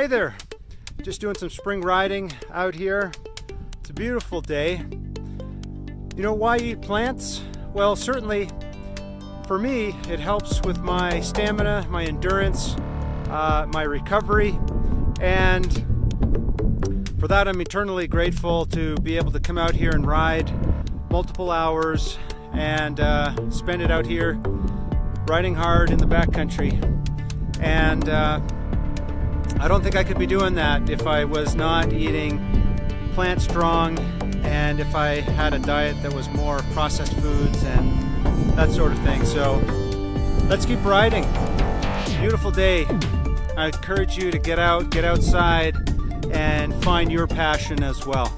Hey there, just doing some spring riding out here. It's a beautiful day. You know why eat plants? Well, certainly for me, it helps with my stamina, my endurance, my recovery, and for that I'm eternally grateful to be able to come out here and ride multiple hours and spend it out here riding hard in the backcountry. And I don't think I could be doing that if I was not eating plant strong and if I had a diet that was more processed foods and that sort of thing. So let's keep riding. Beautiful day. I encourage you to get out, get outside, and find your passion as well.